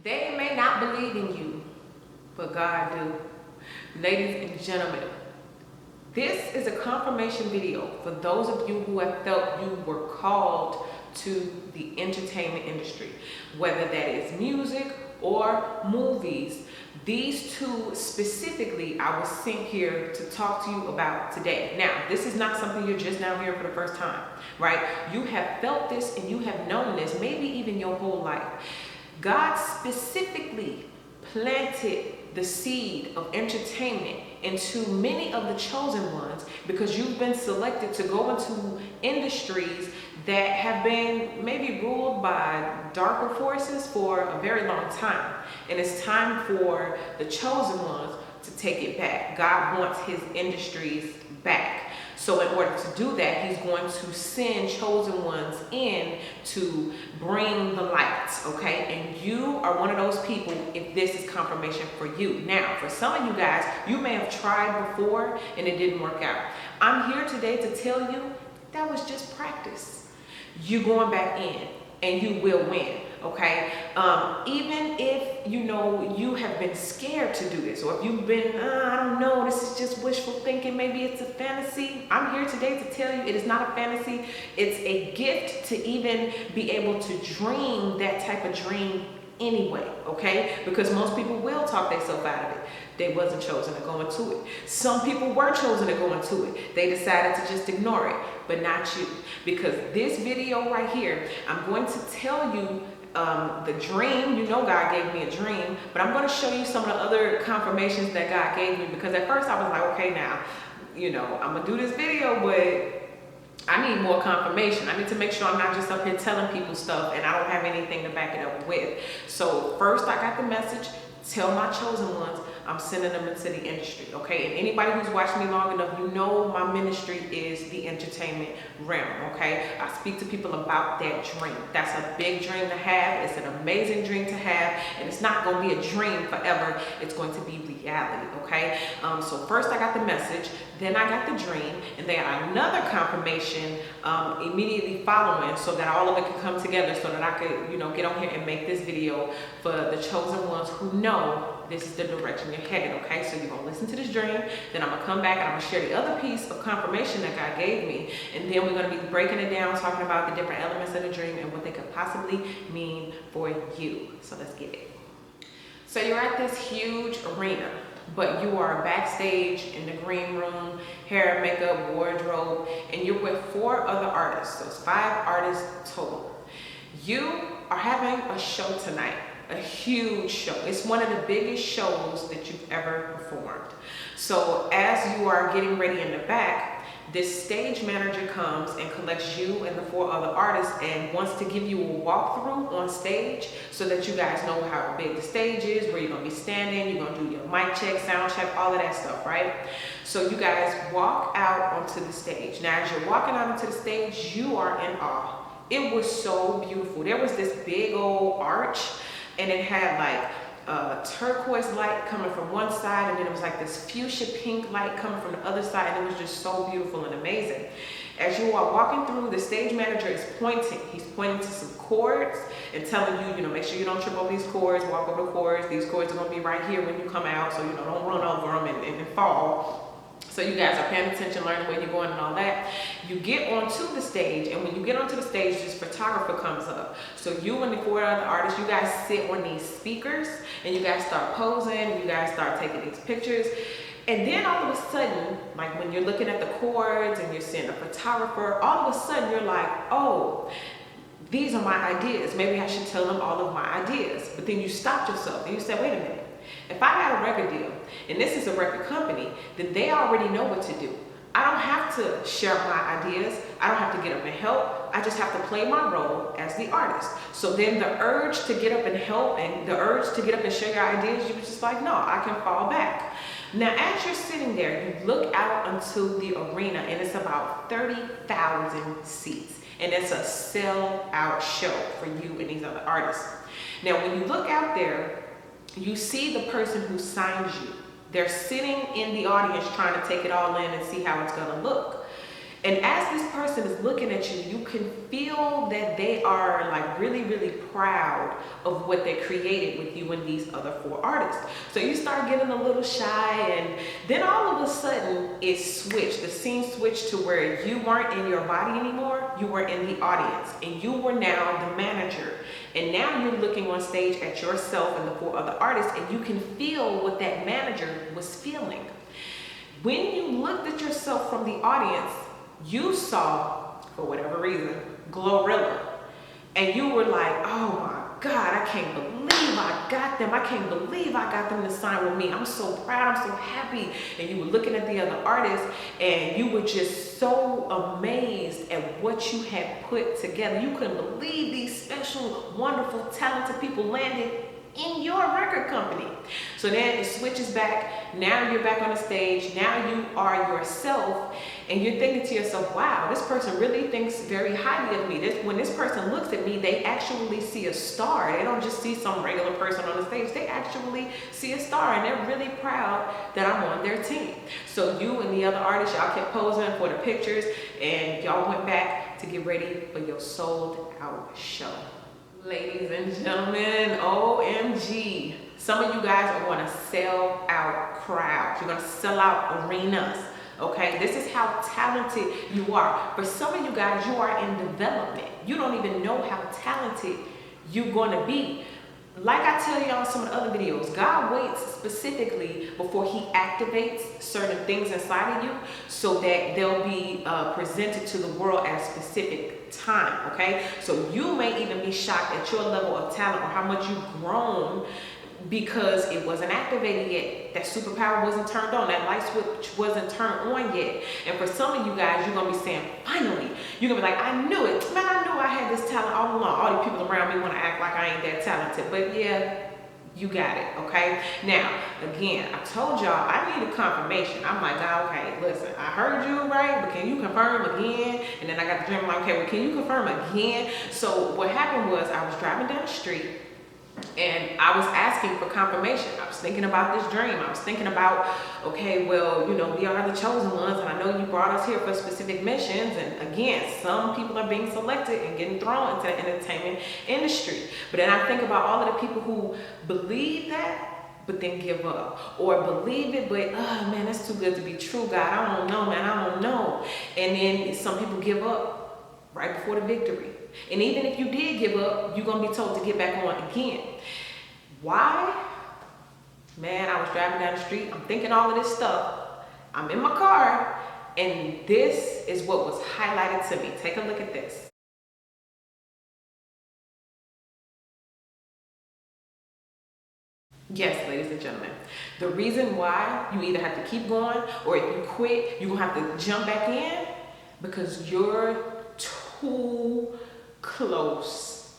They may not believe in you, but God do. Ladies and gentlemen, this is a confirmation video for those of you who have felt you were called to the entertainment industry, whether that is music or movies. These two specifically I was sent here to talk to you about today. Now, this is not something you're just now hearing for the first time, right? You have felt this and you have known this, maybe even your whole life. God specifically planted the seed of entertainment into many of the chosen ones because you've been selected to go into industries that have been maybe ruled by darker forces for a very long time. And it's time for the chosen ones to take it back. God wants his industries back. So in order to do that, he's going to send chosen ones in to bring the light, okay? And you are one of those people if this is confirmation for you. Now, for some of you guys, you may have tried before and it didn't work out. I'm here today to tell you that was just practice. You're going back in and you will win, okay? Even if you have been scared to do this, or if you've been, I don't know, this is just wishful thinking, maybe it's a fantasy. I'm here today to tell you it is not a fantasy. It's a gift to even be able to dream that type of dream anyway, okay? Because most people will talk themselves out of it. They wasn't chosen to go into it. Some people were chosen to go into it. They decided to just ignore it, but not you. Because this video right here, I'm going to tell you the dream. God gave me a dream, but I'm going to show you some of the other confirmations that God gave me, because at first I was like, okay, now, I'm going to do this video, but I need more confirmation. I need to make sure I'm not just up here telling people stuff and I don't have anything to back it up with. So first I got the message, tell my chosen ones I'm sending them into the industry, okay? And anybody who's watched me long enough, my ministry is the entertainment realm, okay? I speak to people about that dream. That's a big dream to have. It's an amazing dream to have, and it's not going to be a dream forever. It's going to be reality, okay? So first I got the message, then I got the dream, and then I got another confirmation immediately following, so that all of it could come together, so that I could, get on here and make this video for the chosen ones who know this is the direction you're headed, okay? So you're gonna listen to this dream, then I'm gonna come back and I'm gonna share the other piece of confirmation that God gave me, and then we're gonna be breaking it down, talking about the different elements of the dream and what they could possibly mean for you. So let's get it. So you're at this huge arena, but you are backstage in the green room, hair, makeup, wardrobe, and you're with 4 other artists. So it's 5 artists total. You are having a show tonight. A huge show. It's one of the biggest shows that you've ever performed. So as you are getting ready in the back, this stage manager comes and collects you and the 4 other artists and wants to give you a walkthrough on stage so that you guys know how big the stage is, where you're going to be standing, you're going to do your mic check, sound check, all of that stuff, right? So you guys walk out onto the stage. Now, as you're walking out onto the stage, you are in awe. It was so beautiful. There was this big old arch, and it had like a turquoise light coming from one side, and then it was like this fuchsia pink light coming from the other side, and it was just so beautiful and amazing. As you are walking through, the stage manager is pointing. He's pointing to some chords and telling you, make sure you don't trip over these chords, walk over the chords. These chords are going to be right here when you come out, so don't run over them and fall. So you guys are paying attention, learning where you're going and all that. You get onto the stage, and when you get onto the stage, this photographer comes up. So you and the 4 other artists, you guys sit on these speakers, and you guys start posing, you guys start taking these pictures. And then all of a sudden, like when you're looking at the chords and you're seeing the photographer, all of a sudden you're like, oh, these are my ideas. Maybe I should tell them all of my ideas. But then you stopped yourself and you said, wait a minute. If I got a record deal, and this is a record company, then they already know what to do. I don't have to share my ideas. I don't have to get up and help. I just have to play my role as the artist. So then the urge to get up and help and the urge to get up and share your ideas, you were just like, no, I can fall back. Now, as you're sitting there, you look out onto the arena, and it's about 30,000 seats. And it's a sell-out show for you and these other artists. Now, when you look out there, you see the person who signed you. They're sitting in the audience trying to take it all in and see how it's going to look. And as this person is looking at you, you can feel that they are like really, really proud of what they created with you and these other 4 artists. So you start getting a little shy, and then all of a sudden it switched. The scene switched to where you weren't in your body anymore, you were in the audience, and you were now the manager. And now you're looking on stage at yourself and the 4 other artists, and you can feel what that manager was feeling. When you looked at yourself from the audience, you saw, for whatever reason, Glorilla. And you were like, oh my God, I can't believe I got them. I can't believe I got them to sign with me. I'm so proud, I'm so happy. And you were looking at the other artists, and you were just so amazed at what you had put together. You couldn't believe these special, wonderful, talented people landed in your record company. So then it switches back. Now you're back on the stage. Now you are yourself, and you're thinking to yourself, wow, this person really thinks very highly of me. When this person looks at me, they actually see a star. They don't just see some regular person on the stage. They actually see a star, and they're really proud that I'm on their team. So you and the other artists, y'all kept posing for the pictures, and y'all went back to get ready for your sold out show. Ladies and gentlemen, OMG. Some of you guys are going to sell out crowds. You're going to sell out arenas. Okay, this is how talented you are. For some of you guys, you are in development. You don't even know how talented you're going to be. Like I tell you on some of the other videos, God waits specifically before he activates certain things inside of you so that they'll be presented to the world at a specific time, okay? So you may even be shocked at your level of talent or how much you've grown because it wasn't activated yet. That superpower wasn't turned on. That light switch wasn't turned on yet. And for some of you guys, you're going to be saying, finally. You're going to be like, I knew it. Man, I knew I had this talent all along. All the people around me want to act like I ain't that talented. But yeah, you got it, okay? Now, again, I told y'all I needed confirmation. I'm like, God, okay, listen, I heard you, right? But can you confirm again? And then I got the dream, I'm like, okay, well, can you confirm again? So what happened was I was driving down the street, and I was asking for confirmation. I was thinking about this dream. I was thinking about, okay, well, you know, we are the chosen ones, and I know you brought us here for specific missions. And again, some people are being selected and getting thrown into the entertainment industry. But then I think about all of the people who believe that, but then give up. Or believe it, but, oh man, that's too good to be true, God. I don't know, man, I don't know. And then some people give up right before the victory. And even if you did give up, you're going to be told to get back on again. Why? Man, I was driving down the street. I'm thinking all of this stuff. I'm in my car. And this is what was highlighted to me. Take a look at this. Yes, ladies and gentlemen, the reason why you either have to keep going or if you quit, you're going to have to jump back in because you're too close.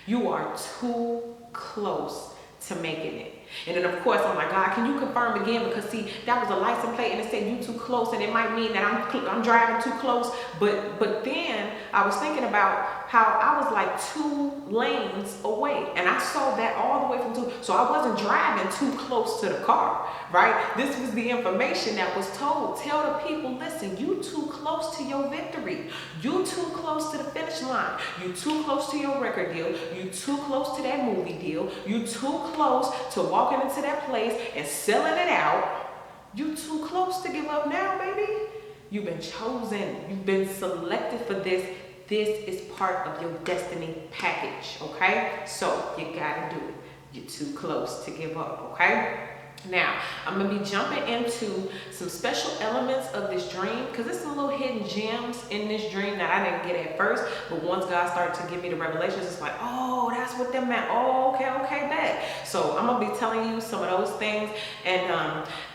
You are too close to making it. And then of course I'm like, God, can you confirm again? Because see, that was a license plate and it said you too close, and it might mean that I'm driving too close. But then I was thinking about how I was like 2 lanes away, and I saw that all the way from 2. So I wasn't driving too close to the car, right? This was the information that was told. Tell the people, listen, you too close to your victory. You too close to the finish line. You too close to your record deal. You too close to that movie deal. You too close to walking into that place and selling it out. You too close to give up now, baby. You've been chosen. You've been selected for this. This is part of your destiny package, okay? So you gotta do it. You're too close to give up, okay? Now, I'm going to be jumping into some special elements of this dream because there's some little hidden gems in this dream that I didn't get at first, but once God started to give me the revelations, it's like, oh, that's what that meant. Oh, okay, bet. So I'm going to be telling you some of those things, and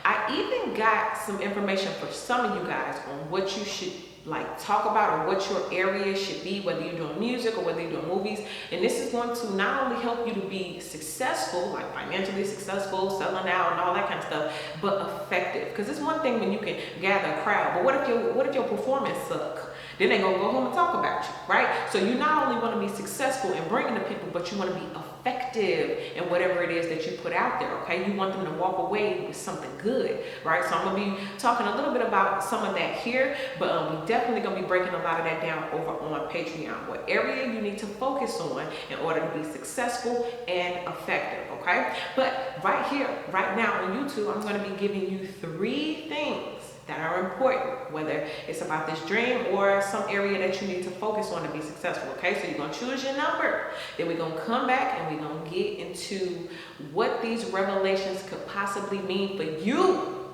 I even got some information for some of you guys on what you should like talk about or what your area should be, whether you're doing music or whether you're doing movies. And this is going to not only help you to be successful, like financially successful, selling out and all that kind of stuff, but effective. Because it's one thing when you can gather a crowd, but what if your performance sucks? Then they're gonna go home and talk about you, right? So you not only want to be successful in bringing the people, but you want to be effective in whatever it is that you put out there, okay? You want them to walk away with something good, right? So I'm gonna be talking a little bit about some of that here, but we're definitely gonna be breaking a lot of that down over on Patreon. What area you need to focus on in order to be successful and effective, okay? But right here, right now on YouTube, I'm gonna be giving you 3 things that are important, whether it's about this dream or some area that you need to focus on to be successful, okay? So you're gonna choose your number, then we're gonna come back and we're gonna get into what these revelations could possibly mean for you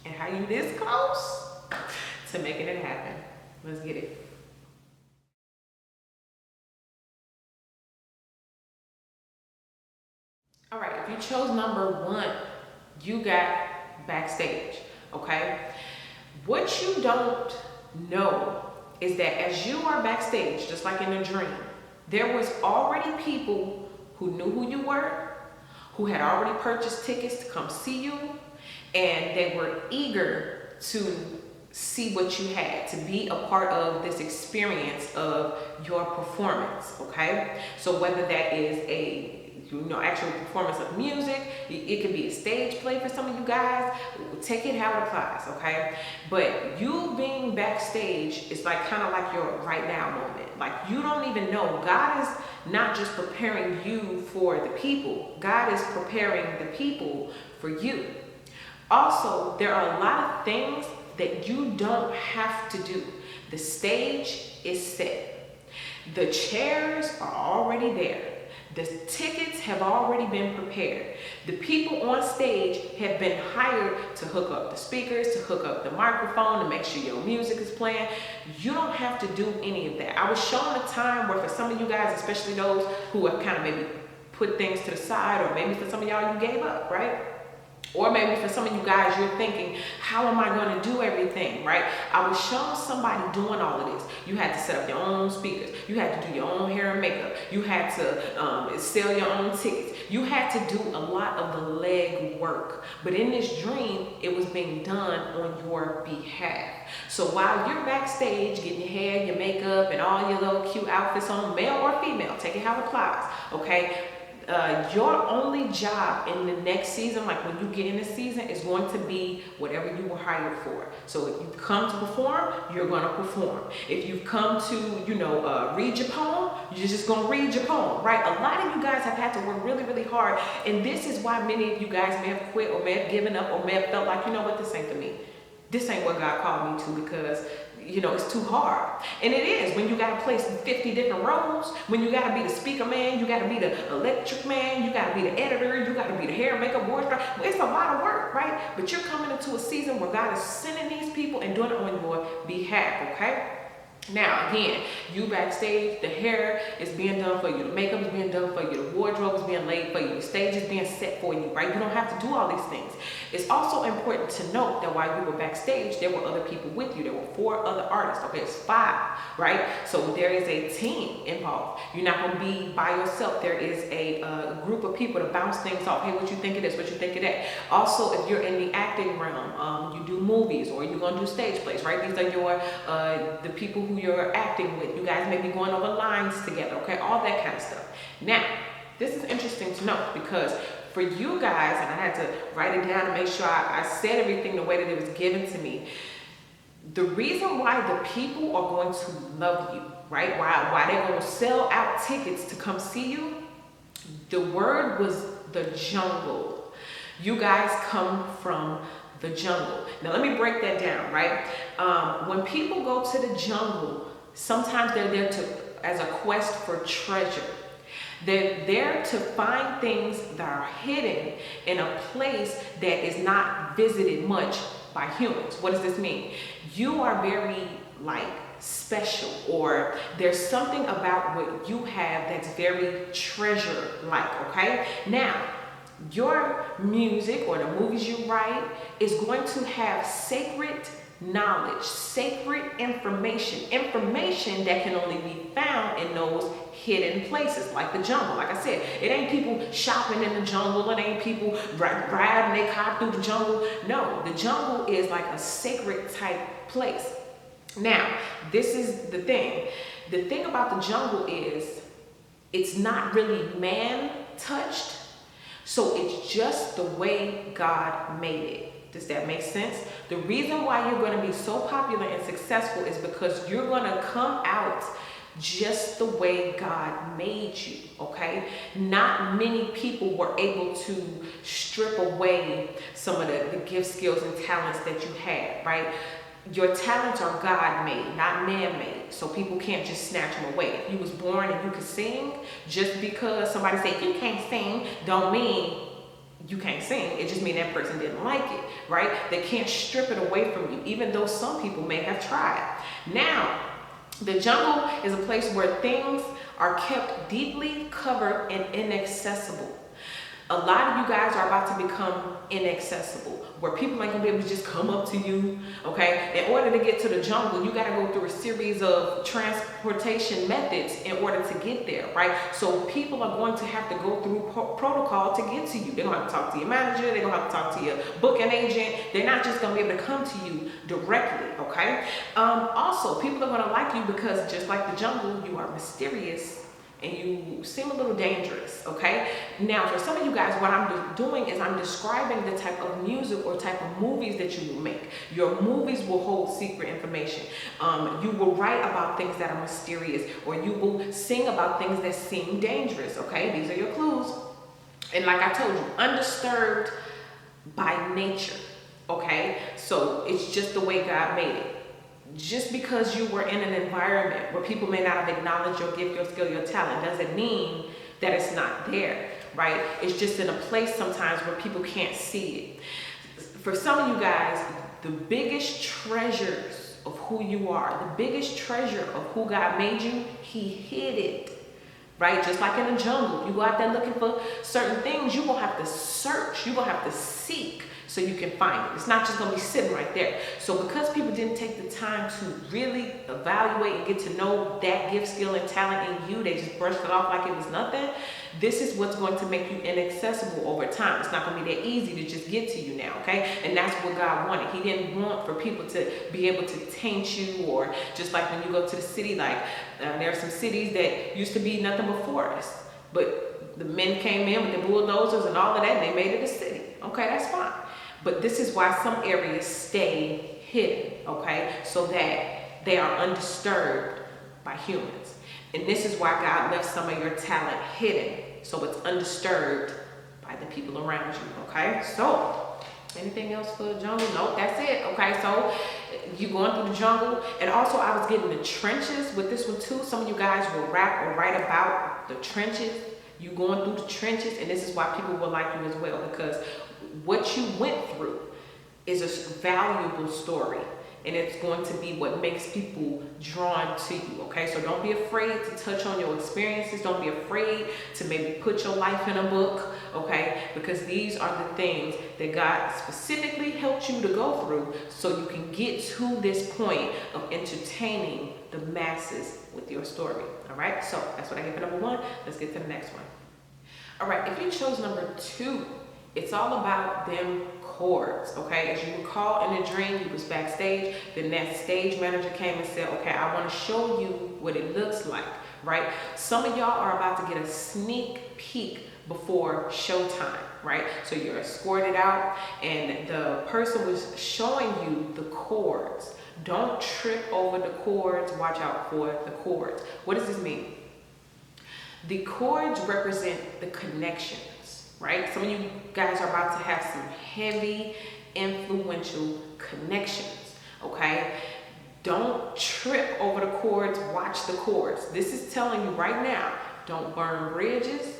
and how you this close to making it happen. Let's get it. All right, if you chose number 1, you got backstage, okay? What you don't know is that as you are backstage, just like in a dream, there was already people who knew who you were, who had already purchased tickets to come see you, and they were eager to see what you had, to be a part of this experience of your performance, okay? So whether that is a actual performance of music, it could be a stage play for some of you guys, take it how it applies, okay? But you being backstage is like kind of like your right now moment. Like you don't even know. God is not just preparing you for the people. God is preparing the people for you. Also, there are a lot of things that you don't have to do. The stage is set. The chairs are already there. The tickets have already been prepared. The people on stage have been hired to hook up the speakers, to hook up the microphone, to make sure your music is playing. You don't have to do any of that. I was shown a time where for some of you guys, especially those who have kind of maybe put things to the side, or maybe for some of y'all you gave up, right? Or maybe for some of you guys, you're thinking, how am I going to do everything, right? I was showing somebody doing all of this. You had to set up your own speakers. You had to do your own hair and makeup. You had to sell your own tickets. You had to do a lot of the leg work. But in this dream, it was being done on your behalf. So while you're backstage getting your hair, your makeup, and all your little cute outfits on, male or female, take it how it applies, okay? Your only job in the next season, like when you get in the season, is going to be whatever you were hired for. So if you come to perform, you're going to perform. If you've come to, read your poem, you're just going to read your poem, right? A lot of you guys have had to work really, really hard. And this is why many of you guys may have quit or may have given up or may have felt like, you know what, this ain't for me. This ain't what God called me to because it's too hard. And it is when you got to play 50 different roles, when you got to be the speaker man, you got to be the electric man, you got to be the editor, you got to be the hair, makeup, wardrobe. It's a lot of work, right? But you're coming into a season where God is sending these people and doing it on your behalf, okay? Now, again, you backstage, the hair is being done for you, the makeup is being done for you, the wardrobe is being laid for you, the stage is being set for you, right? You don't have to do all these things. It's also important to note that while you were backstage, there were other people with you. There were 4 other artists. Okay, it's 5, right? So there is a team involved. You're not going to be by yourself. There is a group of people to bounce things off. Hey, what you think of this? What you think of that? Also, if you're in the acting realm, you do movies or you're going to do stage plays, right? These are your the people who you're acting with. You guys may be going over lines together, okay? All that kind of stuff. Now, this is interesting to note because for you guys, and I had to write it down to make sure I said everything the way that it was given to me. The reason why the people are going to love you, right? Why they're going to sell out tickets to come see you, the word was the jungle. You guys come from the jungle. Now let me break that down, right? When people go to the jungle, sometimes they're there as a quest for treasure. They're there to find things that are hidden in a place that is not visited much by humans. What does this mean? You are very special, or there's something about what you have that's very treasure-like, okay? Now, your music or the movies you write is going to have sacred knowledge, sacred information that can only be found in those hidden places like the jungle. Like I said, it ain't people shopping in the jungle, it ain't people riding their car through the jungle. No, the jungle is like a sacred type place. Now, this is the thing. The thing about the jungle is it's not really man touched, so it's just the way God made it. Does that make sense? The reason why you're going to be so popular and successful is because you're going to come out just the way God made you, okay? Not many people were able to strip away some of the gift, skills, and talents that you had, right? Your talents are God-made, not man-made. So people can't just snatch them away. If you was born and you could sing, just because somebody say you can't sing, don't mean you can't sing. It just means that person didn't like it, right? They can't strip it away from you, even though some people may have tried. Now, the jungle is a place where things are kept deeply covered and inaccessible. A lot of you guys are about to become inaccessible, where people ain't gonna be able to just come up to you, okay? In order to get to the jungle, you gotta go through a series of transportation methods in order to get there, right? So people are going to have to go through protocol to get to you. They're gonna have to talk to your manager, they're gonna have to talk to your booking agent. They're not just gonna be able to come to you directly, okay? Also, people are gonna like you because just like the jungle, you are mysterious and you seem a little dangerous, okay? Now, for some of you guys, what I'm doing is I'm describing the type of music or type of movies that you will make. Your movies will hold secret information. You will write about things that are mysterious, or you will sing about things that seem dangerous, okay? These are your clues. And like I told you, undisturbed by nature, okay? So it's just the way God made it. Just because you were in an environment where people may not have acknowledged your gift, your skill, your talent, doesn't mean that it's not there, right? It's just in a place sometimes where people can't see it. For some of you guys, the biggest treasures of who you are, the biggest treasure of who God made you, He hid it, right? Just like in the jungle, you go out there looking for certain things, you're going to have to search, you're going to have to seek, so you can find it. It's not just going to be sitting right there. So because people didn't take the time to really evaluate and get to know that gift, skill, and talent in you, they just brushed it off like it was nothing. This is what's going to make you inaccessible over time. It's not going to be that easy to just get to you now, okay? And that's what God wanted. He didn't want for people to be able to taint you, or just like when you go to the city, like there are some cities that used to be nothing but forests, but the men came in with the bulldozers and all of that, and they made it a city. Okay, that's fine. But this is why some areas stay hidden, okay? So that they are undisturbed by humans. And this is why God left some of your talent hidden, so it's undisturbed by the people around you, okay? So, anything else for the jungle? Nope, that's it, okay? So, you going through the jungle. And also, I was getting the trenches with this one too. Some of you guys will rap or write about the trenches. You going through the trenches, and this is why people will like you as well, because what you went through is a valuable story, and it's going to be what makes people drawn to you, okay? So don't be afraid to touch on your experiences. Don't be afraid to maybe put your life in a book, okay? Because these are the things that God specifically helped you to go through so you can get to this point of entertaining the masses with your story, all right? So that's what I get for number one. Let's get to the next one. All right, if you chose number two, it's all about them chords, okay? As you recall, in the dream, you was backstage, then that stage manager came and said, okay, I want to show you what it looks like, right? Some of y'all are about to get a sneak peek before showtime, right? So you're escorted out, and the person was showing you the chords. Don't trip over the chords. Watch out for the chords. What does this mean? The chords represent the connection, right? Some of you guys are about to have some heavy, influential connections, okay? Don't trip over the chords, watch the chords. This is telling you right now, don't burn bridges.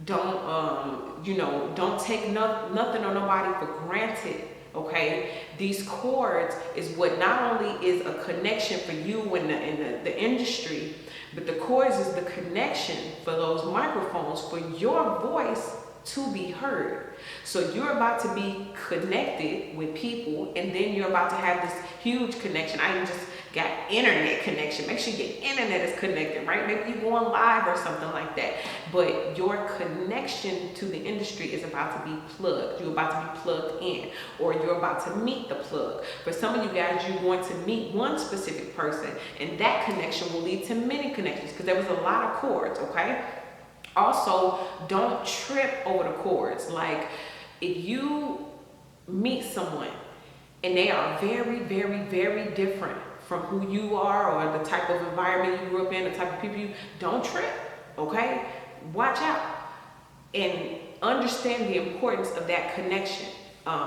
Don't, don't take nothing or nobody for granted, okay? These chords is what not only is a connection for you in the industry, but the chords is the connection for those microphones for your voice to be heard. So you're about to be connected with people, and then you're about to have this huge connection. I even just got internet connection. Make sure your internet is connected, right? Maybe you go on live or something like that. But your connection to the industry is about to be plugged. You're about to be plugged in, or you're about to meet the plug. For some of you guys, you're going to meet one specific person, and that connection will lead to many connections, because there was a lot of chords, okay? Also, don't trip over the chords. Like, if you meet someone and they are very, very, very different from who you are, or the type of environment you grew up in, the type of people you, don't trip, okay? Watch out and understand the importance of that connection.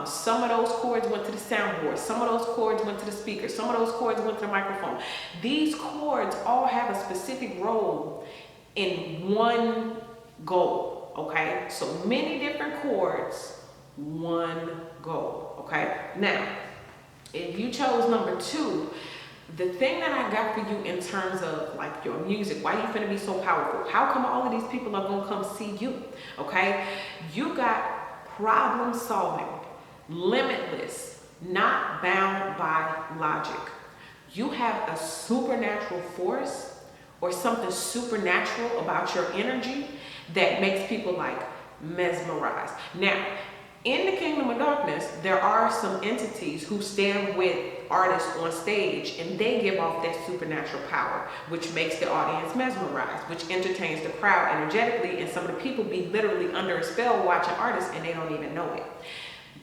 Some of those chords went to the soundboard, some of those chords went to the speaker, some of those chords went to the microphone. These chords all have a specific role in one goal, okay? So many different chords, one goal, okay? Now, if you chose number 2, the thing that I got for you in terms of like your music, why you finna be so powerful? How come all of these people are gonna come see you, okay? You got problem solving, limitless, not bound by logic. You have a supernatural force or something supernatural about your energy that makes people like mesmerized. Now, in the kingdom of darkness, there are some entities who stand with artists on stage, and they give off that supernatural power, which makes the audience mesmerized, which entertains the crowd energetically, and some of the people be literally under a spell watching artists and they don't even know it.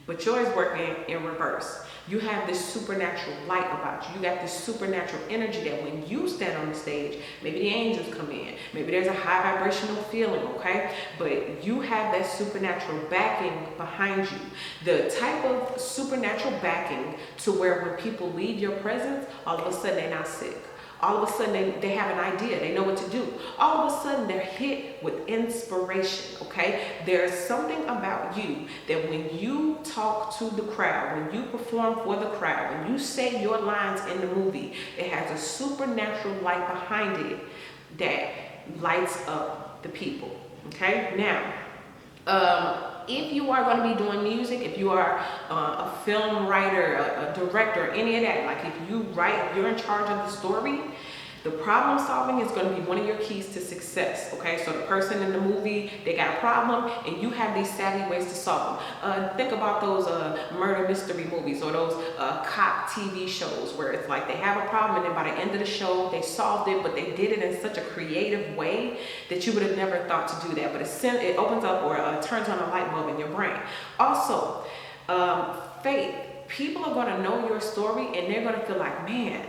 But yours working in reverse. You have this supernatural light about you. You got this supernatural energy that when you stand on the stage, maybe the angels come in, maybe there's a high vibrational feeling, okay? But you have that supernatural backing behind you. The type of supernatural backing to where when people leave your presence, all of a sudden they're not sick. All of a sudden they have an idea, they know what to do. All of a sudden they're hit with inspiration, okay? There's something about you that when you talk to the crowd, when you perform for the crowd, when you say your lines in the movie, it has a supernatural light behind it that lights up the people, okay? Now, if you are going to be doing music, if you are a film writer, a director, any of that, like if you write, you're in charge of the story, the problem solving is going to be one of your keys to success, okay? So the person in the movie, they got a problem, and you have these savvy ways to solve them. Think about those murder mystery movies, or those cop TV shows where it's like they have a problem, and then by the end of the show, they solved it, but they did it in such a creative way that you would have never thought to do that. But it opens up or turns on a light bulb in your brain. Also, faith. People are going to know your story, and they're going to feel like, man,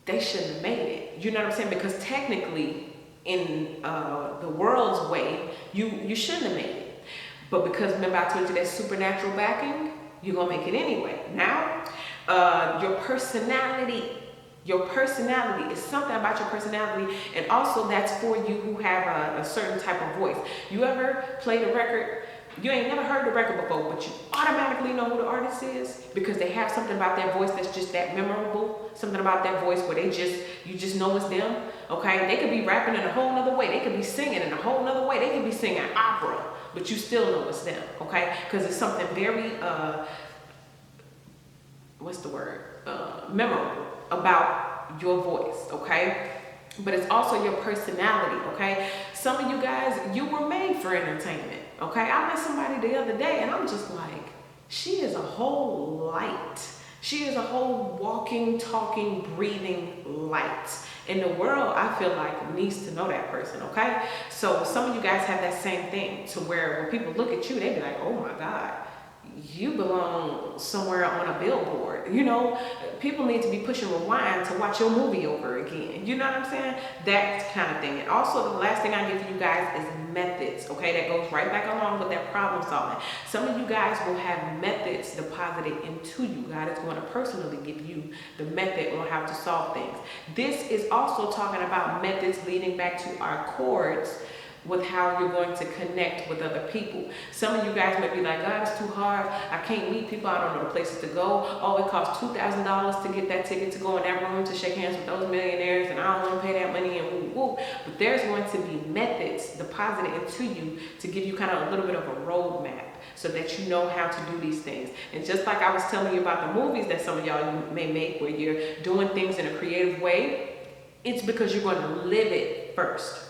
they shouldn't have made it. You know what I'm saying? Because technically, in the world's way, you shouldn't have made it. But because, remember I told you that supernatural backing, you're going to make it anyway. Now, your personality is something about your personality, and also that's for you who have a certain type of voice. You ever played a record? You ain't never heard the record before, but you automatically know who the artist is because they have something about their voice that's just that memorable. Something about their voice where you just know it's them. Okay, they could be rapping in a whole nother way. They could be singing in a whole nother way. They could be singing opera, but you still know it's them. Okay, because it's something very memorable about your voice. Okay. But it's also your personality, okay? Some of you guys, you were made for entertainment, okay? I met somebody the other day, and I'm just like, she is a whole light. She is a whole walking, talking, breathing light. And the world, I feel like, needs to know that person, okay? So some of you guys have that same thing to where when people look at you, they be like, oh my God, you belong somewhere on a billboard. You know, people need to be pushing rewind to watch your movie over again. You know what I'm saying? That kind of thing. And also, the last thing I give to you guys is methods, okay? That goes right back along with that problem solving. Some of you guys will have methods deposited into you. God is going to personally give you the method on how to solve things. This is also talking about methods leading back to our chords with how you're going to connect with other people. Some of you guys may be like, God, it's too hard. I can't meet people. I don't know the places to go. Oh, it costs $2,000 to get that ticket to go in that room to shake hands with those millionaires, and I don't want to pay that money, and woo woo. But there's going to be methods deposited into you to give you kind of a little bit of a roadmap so that you know how to do these things. And just like I was telling you about the movies that some of y'all may make where you're doing things in a creative way, it's because you're going to live it first.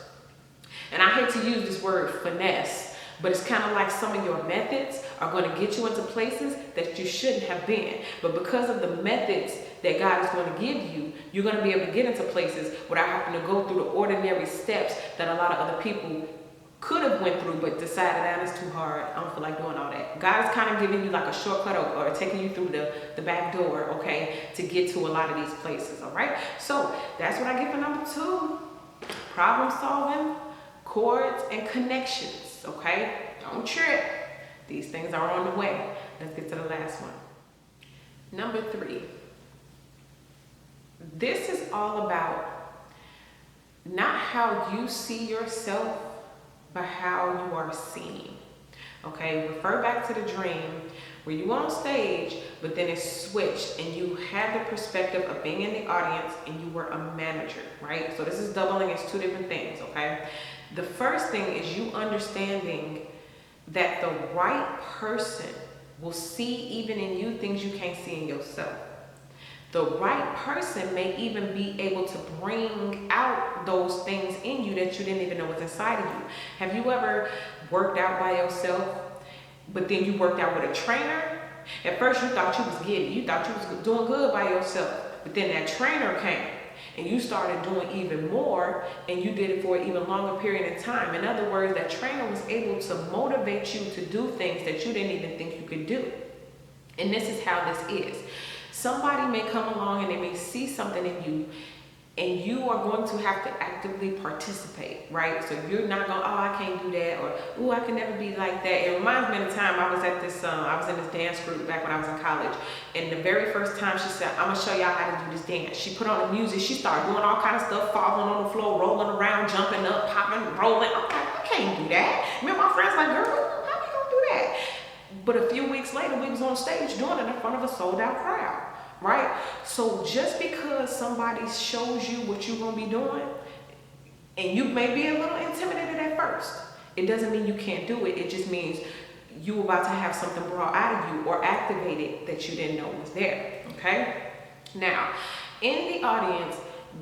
And I hate to use this word finesse, but it's kind of like some of your methods are going to get you into places that you shouldn't have been. But because of the methods that God is going to give you, you're going to be able to get into places without having to go through the ordinary steps that a lot of other people could have went through but decided that it's too hard. I don't feel like doing all that. God is kind of giving you like a shortcut or taking you through the back door, okay, to get to a lot of these places, all right? So that's what I get for number 2. Problem solving, chords, and connections, okay? Don't trip. These things are on the way. Let's get to the last one. Number 3. This is all about not how you see yourself, but how you are seen. Okay, refer back to the dream where you were on stage, but then it switched and you had the perspective of being in the audience and you were a manager, right? So this is doubling as 2 different things, okay? The first thing is you understanding that the right person will see even in you things you can't see in yourself. The right person may even be able to bring out those things in you that you didn't even know was inside of you. Have you ever worked out by yourself, but then you worked out with a trainer? At first you thought you was getting, you thought you was doing good by yourself, but then that trainer came and you started doing even more, and you did it for an even longer period of time. In other words, that trainer was able to motivate you to do things that you didn't even think you could do. And this is how this is. Somebody may come along and they may see something in you, and you are going to have to actively participate, right? So you're not going, oh, I can't do that, or, oh, I can never be like that. It reminds me of the time I was at this, I was in this dance group back when I was in college, and the very first time she said, I'm gonna show y'all how to do this dance. She put on the music, she started doing all kind of stuff, falling on the floor, rolling around, jumping up, popping, rolling. I'm like, I can't do that. Me and my friends like, girl, how we gonna do that? But a few weeks later, we was on stage doing it in front of a sold out crowd. Right? So just because somebody shows you what you're going to be doing, and you may be a little intimidated at first, it doesn't mean you can't do it. It just means you're about to have something brought out of you or activated that you didn't know was there. Okay? Now, in the audience,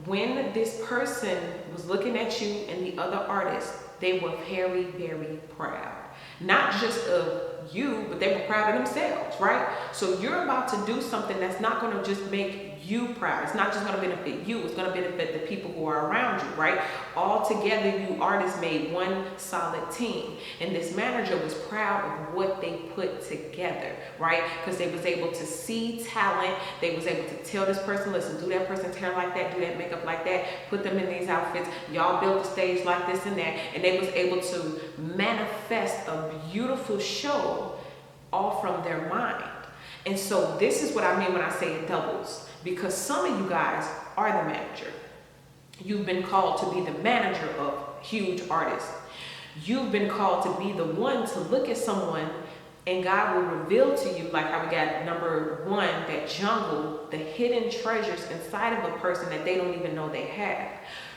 when this person was looking at you and the other artist, they were very, very proud. Not just of you, but they were proud of themselves, right? So you're about to do something that's not going to just make you proud. It's not just going to benefit you. It's going to benefit the people who are around you, right? All together, you artists made one solid team. And this manager was proud of what they put together, right? Because they was able to see talent. They was able to tell this person, listen, do that person's hair like that, do that makeup like that, put them in these outfits. Y'all built a stage like this and that. And they was able to manifest a beautiful show all from their mind. And so this is what I mean when I say it doubles, because some of you guys are the manager. You've been called to be the manager of huge artists. You've been called to be the one to look at someone and God will reveal to you, like how we got number 1, that jungle, the hidden treasures inside of a person that they don't even know they have.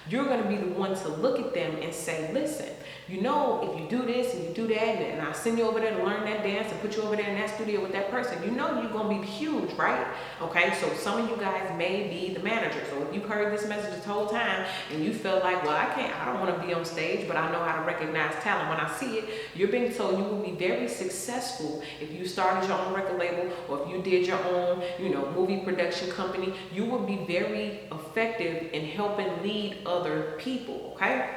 You're going to be the one to look at them and say, listen, you know, if you do this and you do that, and I send you over there to learn that dance and put you over there in that studio with that person, you know you're going to be huge, right? Okay, so some of you guys may be the manager. So if you've heard this message this whole time and you feel like, well, I don't want to be on stage, but I know how to recognize talent when I see it, you're being told you will be very successful if you started your own record label, or if you did your own, movie production company. You will be very effective in helping lead other people, okay?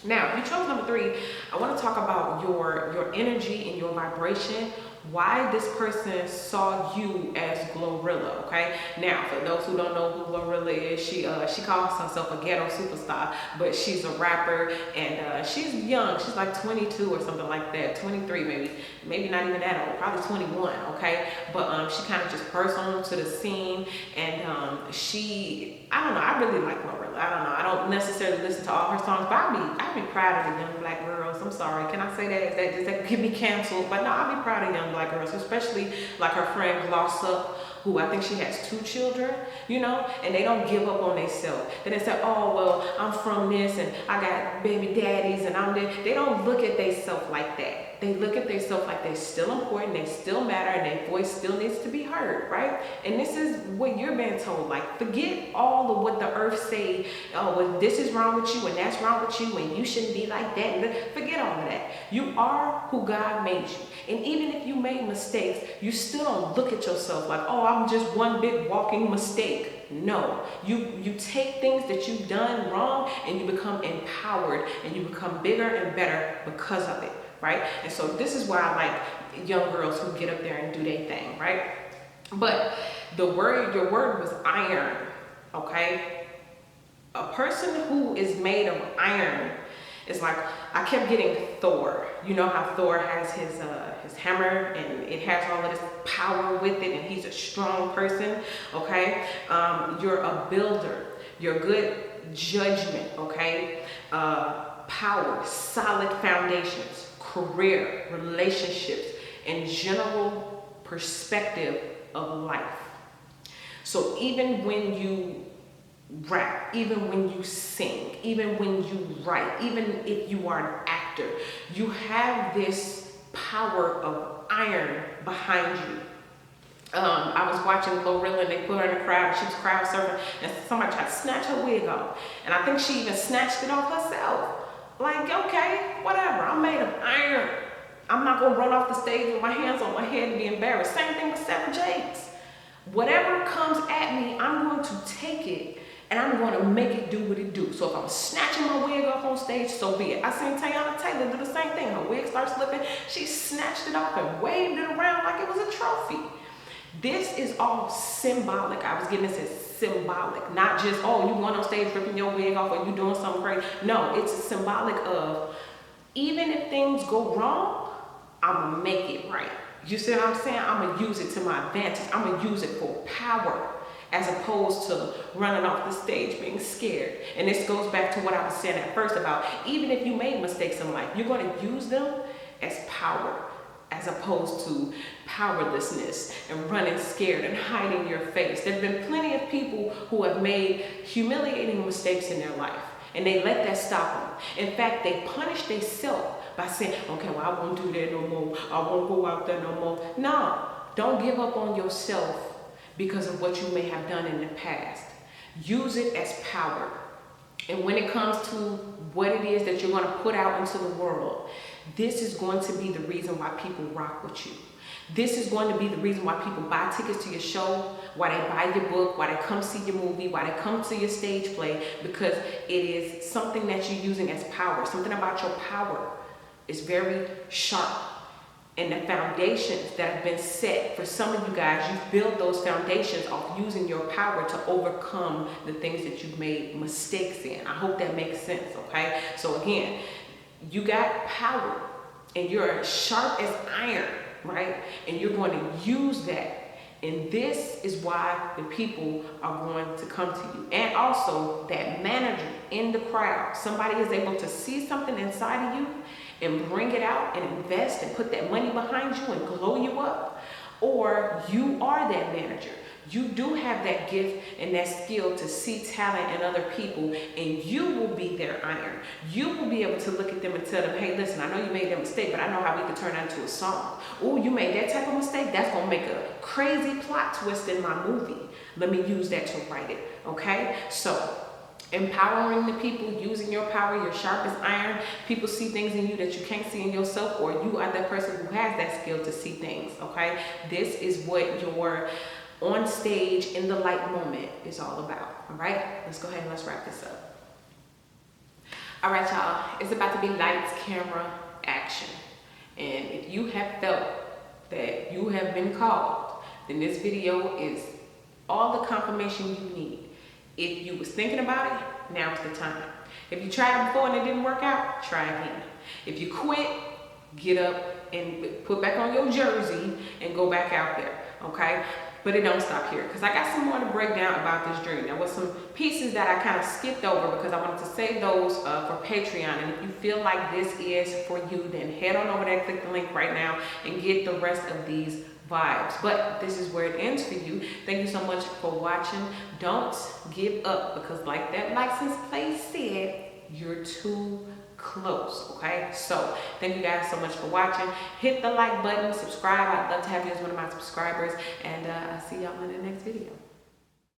Now, if you chose number 3, I want to talk about your energy and your vibration, why this person saw you as Glorilla, okay? Now, for those who don't know who Glorilla is, she calls herself a ghetto superstar, but she's a rapper, and she's young. She's like 22 or something like that, 23 maybe not even that old, probably 21, okay? But she kind of just burst onto the scene, and I don't know, I really like Glorilla. I don't know. I don't necessarily listen to all her songs, but I'd be proud of the young black girls. I'm sorry. Can I say that? Does that get me canceled? But no, I'd be proud of young black girls, especially like her friend Gloss Up, who I think she has 2 children, you know, and they don't give up on themselves. They didn't say, oh, well, I'm from this and I got baby daddies and I'm this. They don't look at themselves like that. They look at themselves like they're still important, they still matter, and their voice still needs to be heard, right? And this is what you're being told. Like, forget all of what the earth say. Oh, well, this is wrong with you and that's wrong with you and you shouldn't be like that. And forget all of that. You are who God made you. And even if you made mistakes, you still don't look at yourself like, oh, I'm just one big walking mistake. No, you take things that you've done wrong and you become empowered and you become bigger and better because of it. Right? And so this is why I like young girls who get up there and do their thing, right? But your word was iron, okay? A person who is made of iron is like, I kept getting Thor. You know how Thor has his hammer and it has all of this power with it and he's a strong person, okay? You're a builder. You're good judgment, okay? Power, solid foundations, career, relationships, and general perspective of life. So even when you rap, even when you sing, even when you write, even if you are an actor, you have this power of iron behind you. I was watching Glorilla and they put her in the crowd. She was crowd surfing and somebody tried to snatch her wig off. And I think she even snatched it off herself. Like, okay, whatever, I'm made of iron. I'm not gonna run off the stage with my hands on my head and be embarrassed. Same thing with Seven Jakes. Whatever comes at me, I'm going to take it and I'm going to make it do what it do. So if I'm snatching my wig off on stage, so be it. I seen Teyana Taylor do the same thing. Her wig starts slipping. She snatched it off and waved it around like it was a trophy. This is all symbolic. I was getting this as symbolic, not just, oh, you went on stage ripping your wig off or you doing something crazy. No, it's symbolic of, even if things go wrong, I'm gonna make it right. You see what I'm saying? I'm gonna use it to my advantage. I'm gonna use it for power as opposed to running off the stage being scared. And this goes back to what I was saying at first about, even if you made mistakes in life, you're gonna use them as power, as opposed to powerlessness and running scared and hiding your face. There have been plenty of people who have made humiliating mistakes in their life and they let that stop them. In fact, they punish themselves by saying, okay, well, I won't do that no more. I won't go out there no more. No, don't give up on yourself because of what you may have done in the past. Use it as power. And when it comes to what it is that you're going to put out into the world, this is going to be the reason why people rock with you. This is going to be the reason why people buy tickets to your show, why they buy your book, why they come see your movie, why they come to your stage play, because it is something that you're using as power. Something about your power is very sharp. And the foundations that have been set for some of you guys, you've built those foundations off using your power to overcome the things that you've made mistakes in. I hope that makes sense, okay? So again, you got power and you're as sharp as iron, right? And you're going to use that. And this is why the people are going to come to you. And also that manager in the crowd, somebody is able to see something inside of you and bring it out and invest and put that money behind you and glow you up. Or you are that manager. You do have that gift and that skill to see talent in other people, and you will be their iron. You will be able to look at them and tell them, hey, listen, I know you made that mistake, but I know how we could turn that into a song. Oh, you made that type of mistake? That's going to make a crazy plot twist in my movie. Let me use that to write it, okay? So, empowering the people, using your power, your sharp as iron. People see things in you that you can't see in yourself, or you are that person who has that skill to see things, okay? This is what your on stage in the light moment is all about. All right, let's go ahead and let's wrap this up. All right, y'all, it's about to be lights, camera, action. And if you have felt that you have been called, then this video is all the confirmation you need. If you was thinking about it, now's the time. If you tried it before and it didn't work out, try again. If you quit, get up and put back on your jersey and go back out there, okay? But it don't stop here, because I got some more to break down about this dream. There was some pieces that I kind of skipped over because I wanted to save those for Patreon. And if you feel like this is for you, then head on over there, click the link right now, and get the rest of these vibes. But this is where it ends for you. Thank you so much for watching. Don't give up, because like that license plate said, you're too close. Okay, so thank you guys so much for watching. Hit the like button, subscribe. I'd love to have you as one of my subscribers, and I'll see y'all in the next video.